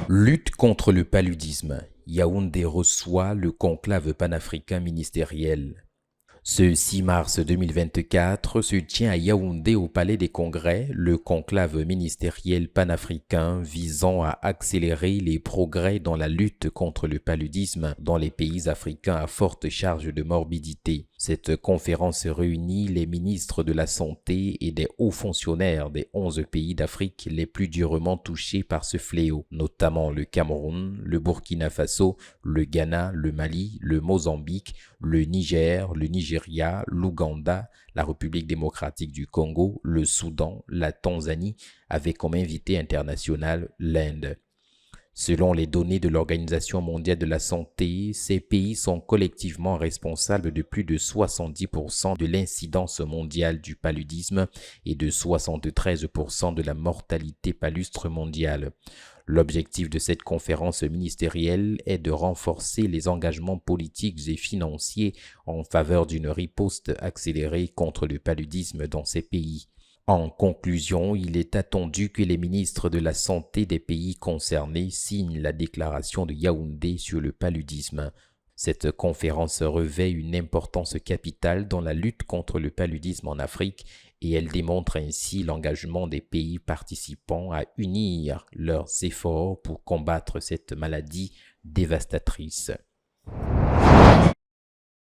Lutte contre le paludisme. Yaoundé reçoit le conclave panafricain ministériel. Ce 6 mars 2024 se tient à Yaoundé au Palais des Congrès le conclave ministériel panafricain visant à accélérer les progrès dans la lutte contre le paludisme dans les pays africains à forte charge de morbidité. Cette conférence réunit les ministres de la Santé et des hauts fonctionnaires des 11 pays d'Afrique les plus durement touchés par ce fléau, notamment le Cameroun, le Burkina Faso, le Ghana, le Mali, le Mozambique, le Niger, le Nigeria, l'Ouganda, la République démocratique du Congo, le Soudan, la Tanzanie, avec comme invité international l'Inde. Selon les données de l'Organisation mondiale de la santé, ces pays sont collectivement responsables de plus de 70% de l'incidence mondiale du paludisme et de 73% de la mortalité palustre mondiale. L'objectif de cette conférence ministérielle est de renforcer les engagements politiques et financiers en faveur d'une riposte accélérée contre le paludisme dans ces pays. En conclusion, il est attendu que les ministres de la Santé des pays concernés signent la déclaration de Yaoundé sur le paludisme. Cette conférence revêt une importance capitale dans la lutte contre le paludisme en Afrique et elle démontre ainsi l'engagement des pays participants à unir leurs efforts pour combattre cette maladie dévastatrice.